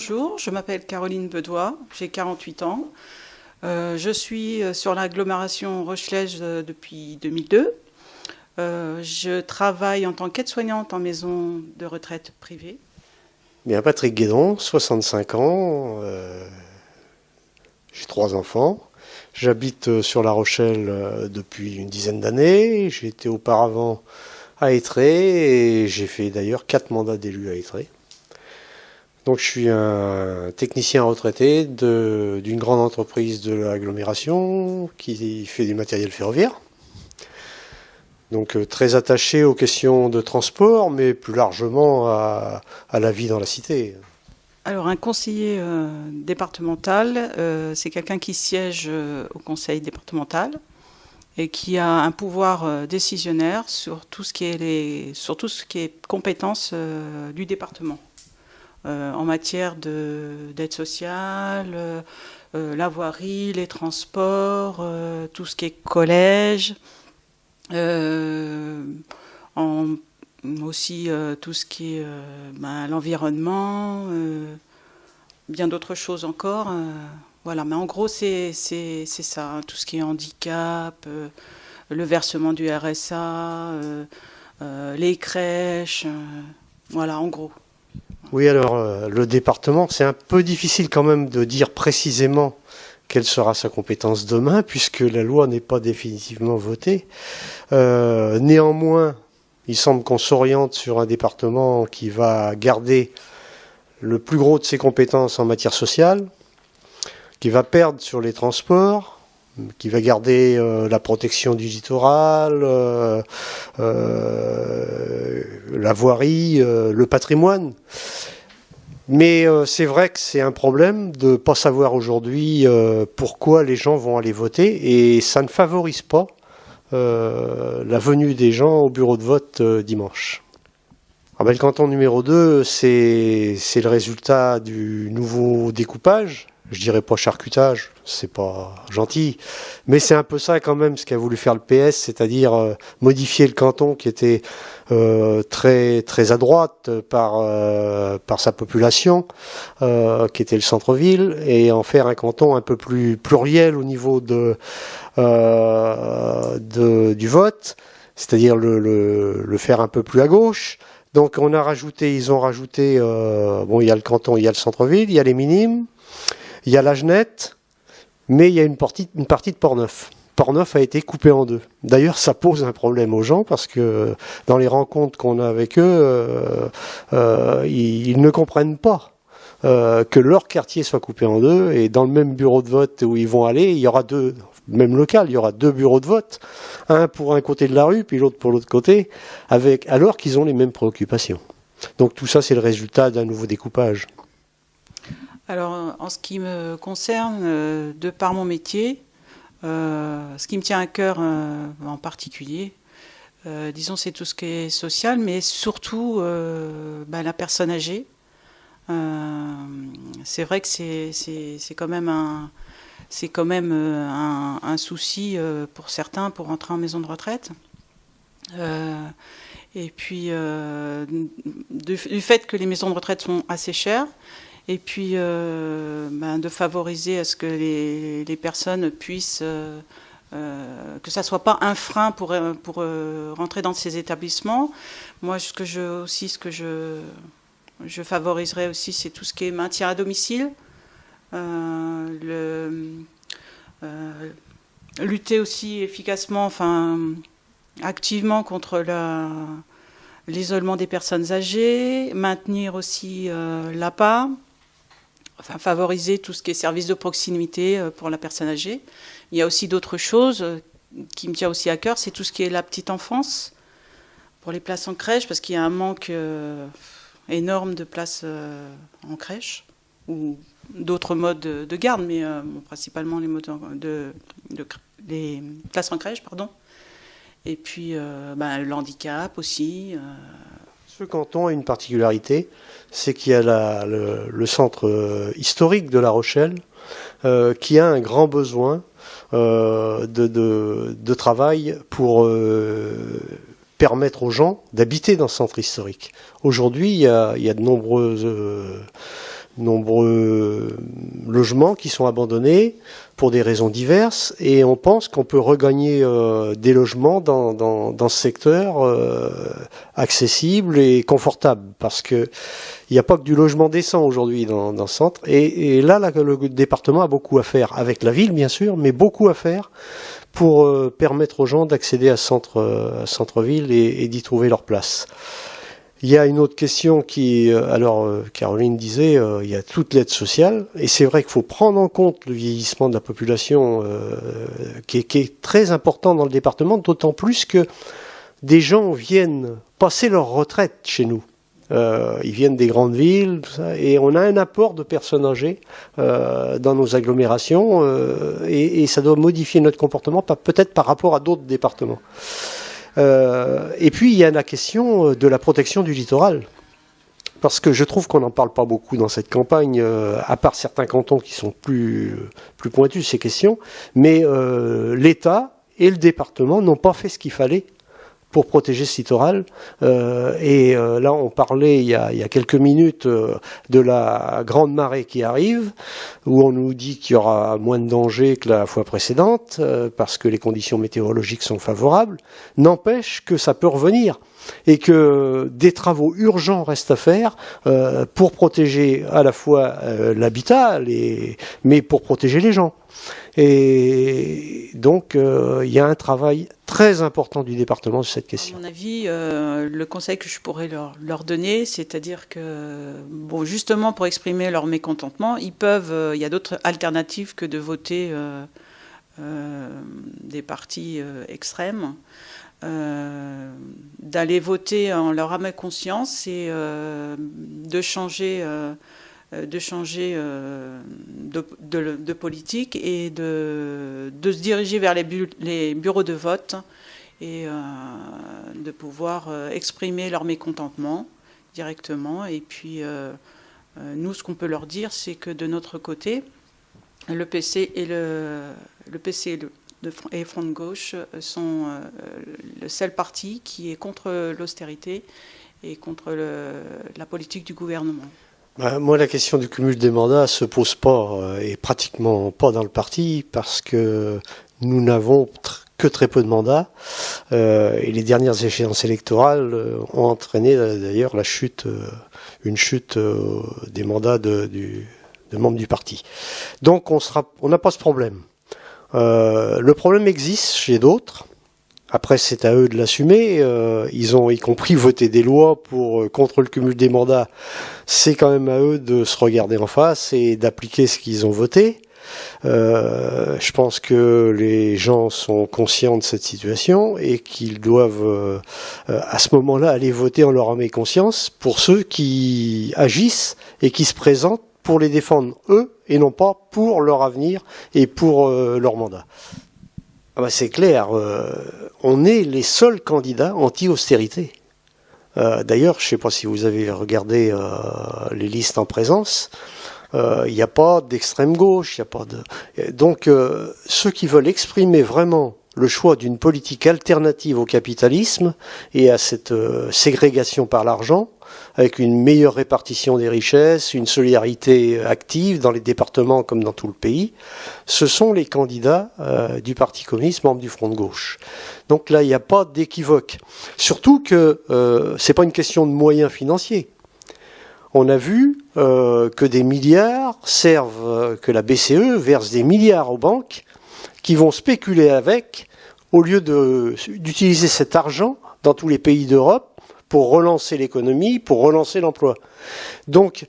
Bonjour, je m'appelle Caroline Bedois, j'ai 48 ans. Je suis sur l'agglomération Rochelais depuis 2002. Je travaille en tant qu'aide-soignante en maison de retraite privée. Bien, Patrick Guédon, 65 ans, j'ai 3 enfants. J'habite sur La Rochelle depuis une dizaine d'années. J'ai été auparavant à Étré et j'ai fait d'ailleurs 4 mandats d'élu à Étré. Donc je suis un technicien retraité d'une grande entreprise de l'agglomération qui fait du matériel ferroviaire. Donc très attaché aux questions de transport, mais plus largement à la vie dans la cité. Alors un conseiller départemental, c'est quelqu'un qui siège au conseil départemental et qui a un pouvoir décisionnaire sur tout ce qui est compétences du département. En matière d'aide sociale, la voirie, les transports, tout ce qui est collège, aussi tout ce qui est l'environnement, bien d'autres choses encore. Voilà, mais en gros c'est ça, hein, tout ce qui est handicap, le versement du RSA, les crèches, voilà en gros. Oui, alors le département, c'est un peu difficile quand même de dire précisément quelle sera sa compétence demain, puisque la loi n'est pas définitivement votée. Néanmoins, il semble qu'on s'oriente sur un département qui va garder le plus gros de ses compétences en matière sociale, qui va perdre sur les transports, qui va garder la protection du littoral, la voirie, le patrimoine. Mais c'est vrai que c'est un problème de ne pas savoir aujourd'hui pourquoi les gens vont aller voter, et ça ne favorise pas la venue des gens au bureau de vote dimanche. Le canton numéro 2, c'est le résultat du nouveau découpage. Je dirais pas charcutage, c'est pas gentil, mais c'est un peu ça quand même ce qu'a voulu faire le PS, c'est-à-dire modifier le canton qui était très très à droite par sa population, qui était le centre-ville, et en faire un canton un peu plus pluriel au niveau du vote, c'est-à-dire le faire un peu plus à gauche. Donc ils ont rajouté, il y a le canton, il y a le centre-ville, il y a les minimes. Il y a la Genette, mais il y a une partie de Port-Neuf. Port-Neuf a été coupé en 2. D'ailleurs, ça pose un problème aux gens parce que dans les rencontres qu'on a avec eux, ils ne comprennent pas que leur quartier soit coupé en 2. Et dans le même bureau de vote où ils vont aller, il y aura même local, il y aura 2 bureaux de vote. Un pour un côté de la rue, puis l'autre pour l'autre côté, alors qu'ils ont les mêmes préoccupations. Donc tout ça, c'est le résultat d'un nouveau découpage. Alors, en ce qui me concerne, de par mon métier, ce qui me tient à cœur en particulier, disons, c'est tout ce qui est social, mais surtout la personne âgée. C'est vrai que c'est quand même un souci pour certains pour rentrer en maison de retraite. Et puis, du fait que les maisons de retraite sont assez chères, et puis de favoriser à ce que les personnes puissent, que ça ne soit pas un frein pour rentrer dans ces établissements. Moi, ce que je favoriserais aussi, c'est tout ce qui est maintien à domicile, lutter aussi efficacement, activement contre l'isolement des personnes âgées, maintenir aussi l'APA, favoriser tout ce qui est service de proximité pour la personne âgée. Il y a aussi d'autres choses qui me tiennent aussi à cœur, c'est tout ce qui est la petite enfance, pour les places en crèche, parce qu'il y a un manque énorme de places en crèche, ou d'autres modes de garde, mais principalement les places en crèche, pardon. Et puis le handicap aussi. Ce canton a une particularité, c'est qu'il y a le centre historique de La Rochelle qui a un grand besoin de travail pour permettre aux gens d'habiter dans ce centre historique. Aujourd'hui, il y a de nombreuses nombreux logements qui sont abandonnés pour des raisons diverses, et on pense qu'on peut regagner des logements dans ce secteur accessible et confortable, parce que il n'y a pas que du logement décent aujourd'hui dans ce centre, et là, le département a beaucoup à faire, avec la ville bien sûr, mais beaucoup à faire pour permettre aux gens d'accéder à centre-ville et d'y trouver leur place. Il y a une autre question qui, Caroline disait, il y a toute l'aide sociale, et c'est vrai qu'il faut prendre en compte le vieillissement de la population qui est très important dans le département, d'autant plus que des gens viennent passer leur retraite chez nous. Ils viennent des grandes villes, tout ça, et on a un apport de personnes âgées dans nos agglomérations, et ça doit modifier notre comportement, peut-être par rapport à d'autres départements. Et puis il y a la question de la protection du littoral, parce que je trouve qu'on n'en parle pas beaucoup dans cette campagne, à part certains cantons qui sont plus pointus ces questions, mais l'État et le département n'ont pas fait ce qu'il fallait pour protéger ce littoral. Là, on parlait il y a quelques minutes de la grande marée qui arrive, où on nous dit qu'il y aura moins de danger que la fois précédente, parce que les conditions météorologiques sont favorables. N'empêche que ça peut revenir, et que des travaux urgents restent à faire pour protéger à la fois l'habitat, mais pour protéger les gens. Et donc, il y a un travail très important du département sur cette question. À mon avis, le conseil que je pourrais leur donner, c'est-à-dire que, bon, justement pour exprimer leur mécontentement, il y a d'autres alternatives que de voter des partis extrêmes. D'aller voter en leur âme et conscience et de changer de politique et de se diriger vers les bureaux de vote et de pouvoir exprimer leur mécontentement directement. Et puis nous, ce qu'on peut leur dire, c'est que de notre côté, le PC et Front de Gauche sont le seul parti qui est contre l'austérité et contre la politique du gouvernement. Moi, la question du cumul des mandats se pose pas, et pratiquement pas dans le parti, parce que nous n'avons que très peu de mandats, et les dernières échéances électorales ont entraîné d'ailleurs une chute des mandats de membres du parti. Donc on n'a pas ce problème. Le problème existe chez d'autres. Après, c'est à eux de l'assumer. Ils ont y compris voté des lois contre le cumul des mandats. C'est quand même à eux de se regarder en face et d'appliquer ce qu'ils ont voté. Je pense que les gens sont conscients de cette situation et qu'ils doivent, à ce moment-là, aller voter en leur âme et conscience pour ceux qui agissent et qui se présentent pour les défendre eux et non pas pour leur avenir et pour leur mandat. C'est clair, on est les seuls candidats anti-austérité. D'ailleurs, je ne sais pas si vous avez regardé les listes en présence, il n'y a pas d'extrême gauche, il n'y a pas de... Donc, ceux qui veulent exprimer vraiment le choix d'une politique alternative au capitalisme et à cette ségrégation par l'argent, avec une meilleure répartition des richesses, une solidarité active dans les départements comme dans tout le pays, ce sont les candidats du Parti communiste, membres du Front de gauche. Donc là, il n'y a pas d'équivoque. Surtout que c'est pas une question de moyens financiers. On a vu que des milliards servent, que la BCE verse des milliards aux banques qui vont spéculer avec, au lieu d'utiliser cet argent dans tous les pays d'Europe pour relancer l'économie, pour relancer l'emploi. Donc,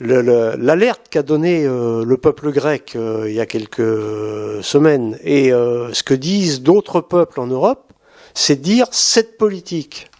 l'alerte qu'a donné le peuple grec il y a quelques semaines et ce que disent d'autres peuples en Europe, c'est de dire cette politique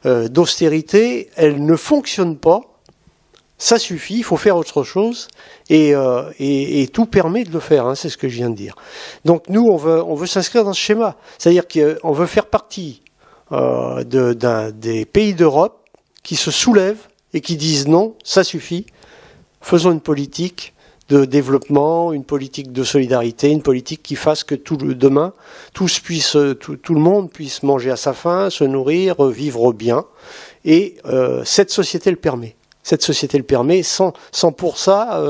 d'austérité, elle ne fonctionne pas, ça suffit, il faut faire autre chose et tout permet de le faire, hein, c'est ce que je viens de dire. Donc nous, on veut s'inscrire dans ce schéma, c'est-à-dire qu'on veut faire partie des pays d'Europe qui se soulèvent et qui disent non, ça suffit, faisons une politique de développement, une politique de solidarité, une politique qui fasse que demain, tout le monde puisse manger à sa faim, se nourrir, vivre bien, et cette société le permet. Cette société le permet, sans pour ça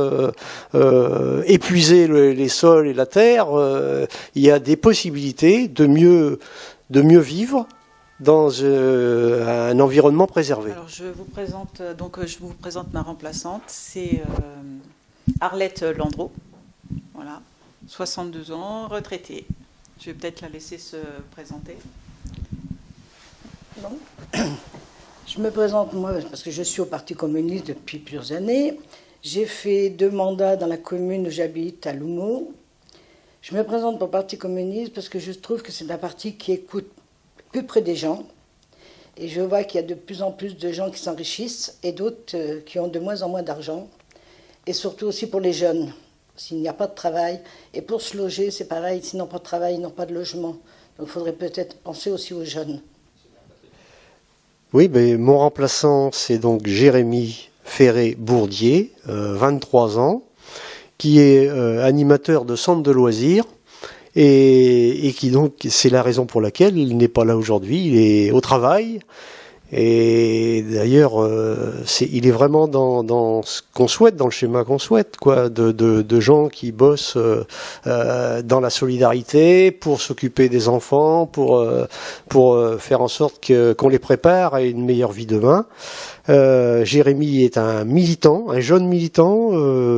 épuiser les sols et la terre. Il y a des possibilités de mieux vivre dans un environnement préservé. Alors je vous présente ma remplaçante, c'est Arlette Landreau, voilà, 62 ans, retraitée. Je vais peut-être la laisser se présenter. Non. Je me présente, moi, parce que je suis au Parti communiste depuis plusieurs années. J'ai fait 2 mandats dans la commune où j'habite, à Loumeau. Je me présente pour le Parti communiste parce que je trouve que c'est un parti qui écoute plus près des gens. Et je vois qu'il y a de plus en plus de gens qui s'enrichissent et d'autres qui ont de moins en moins d'argent. Et surtout aussi pour les jeunes, s'il n'y a pas de travail. Et pour se loger, c'est pareil, s'ils n'ont pas de travail, ils n'ont pas de logement. Donc il faudrait peut-être penser aussi aux jeunes. Oui, mais mon remplaçant, c'est donc Jérémy Ferré-Bourdier, 23 ans, qui est animateur de centre de loisirs et qui donc, c'est la raison pour laquelle il n'est pas là aujourd'hui, il est au travail. Et d'ailleurs, il est vraiment dans ce qu'on souhaite, dans le schéma qu'on souhaite, quoi, de gens qui bossent dans la solidarité pour s'occuper des enfants, pour faire en sorte qu'on les prépare à une meilleure vie demain. Jérémy est un militant, un jeune militant,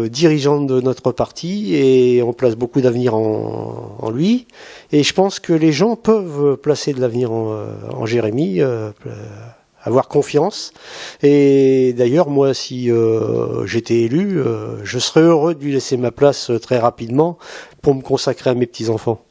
dirigeant de notre parti, et on place beaucoup d'avenir en lui. Et je pense que les gens peuvent placer de l'avenir en Jérémy. Avoir confiance. Et d'ailleurs, moi, si j'étais élu, je serais heureux de lui laisser ma place très rapidement pour me consacrer à mes petits-enfants.